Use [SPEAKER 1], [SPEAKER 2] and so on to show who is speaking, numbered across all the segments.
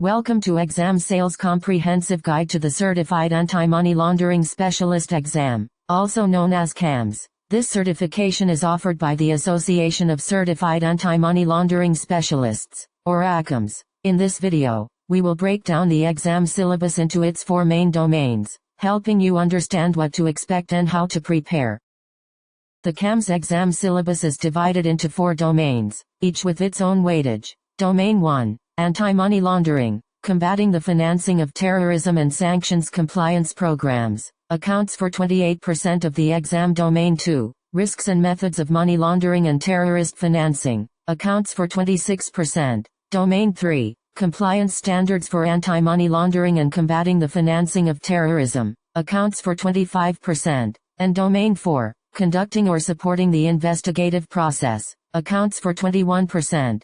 [SPEAKER 1] Welcome to Exam Sales Comprehensive Guide to the Certified Anti-Money Laundering Specialist Exam, also known as CAMS. This certification is offered by the Association of Certified Anti-Money Laundering Specialists, or ACAMS. In this video, we will break down the exam syllabus into its 4 main domains, helping you understand what to expect and how to prepare. The CAMS exam syllabus is divided into 4 domains, each with its own weightage. Domain 1, Anti-Money Laundering, combating the financing of terrorism and sanctions compliance programs, accounts for 28% of the exam. Domain 2, Risks and Methods of Money Laundering and Terrorist Financing, accounts for 26%. Domain 3, Compliance Standards for Anti-Money Laundering and Combating the Financing of Terrorism, accounts for 25%. And Domain 4, Conducting or Supporting the Investigative Process, accounts for 21%.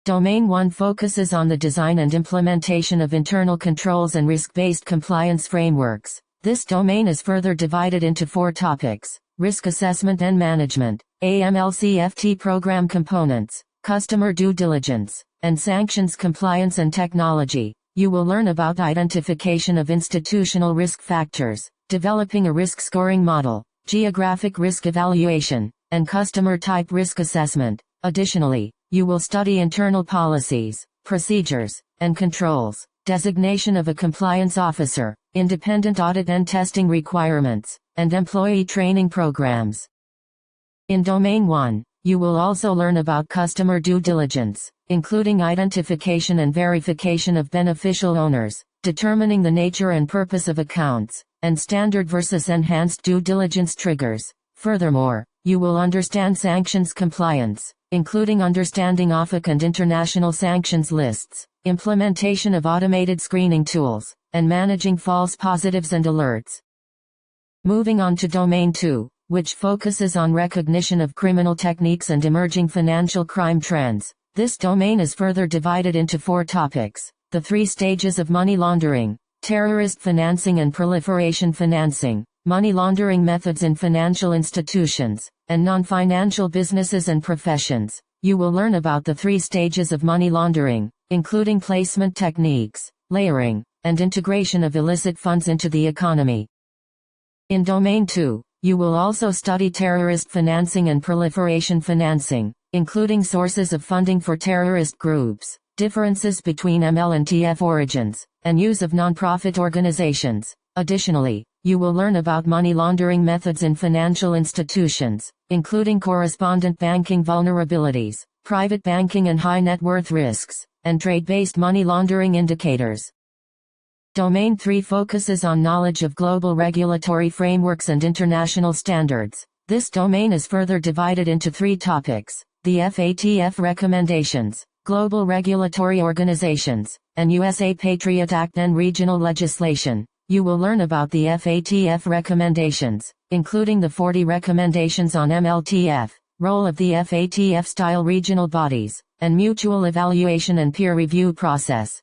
[SPEAKER 1] Domain 1 focuses on the design and implementation of internal controls and risk-based compliance frameworks. This domain is further divided into 4 topics: risk assessment and management, AML-CFT program components, customer due diligence, and sanctions compliance and technology. You will learn about identification of institutional risk factors, developing a risk scoring model, geographic risk evaluation, and customer type risk assessment. Additionally, you will study internal policies, procedures, and controls, designation of a compliance officer, independent audit and testing requirements, and employee training programs. In Domain 1, you will also learn about customer due diligence, including identification and verification of beneficial owners, determining the nature and purpose of accounts, and standard versus enhanced due diligence triggers. Furthermore, you will understand sanctions compliance, including understanding OFAC and international sanctions lists, implementation of automated screening tools, and managing false positives and alerts. Moving on to Domain 2, which focuses on recognition of criminal techniques and emerging financial crime trends. This domain is further divided into 4 topics: the 3 stages of money laundering, terrorist financing and proliferation financing, money laundering methods in financial institutions, and non-financial businesses and professions. You will learn about the 3 stages of money laundering, including placement techniques, layering, and integration of illicit funds into the economy. In Domain 2, you will also study terrorist financing and proliferation financing, including sources of funding for terrorist groups, differences between ML and TF origins, and use of non-profit organizations. Additionally, you will learn about money laundering methods in financial institutions, including correspondent banking vulnerabilities, private banking and high net worth risks, and trade-based money laundering indicators. Domain 3 focuses on knowledge of global regulatory frameworks and international standards. This domain is further divided into 3 topics: the FATF recommendations, global regulatory organizations, and USA Patriot Act and regional legislation. You will learn about the FATF recommendations, including the 40 recommendations on MLTF, role of the FATF-style regional bodies, and mutual evaluation and peer review process.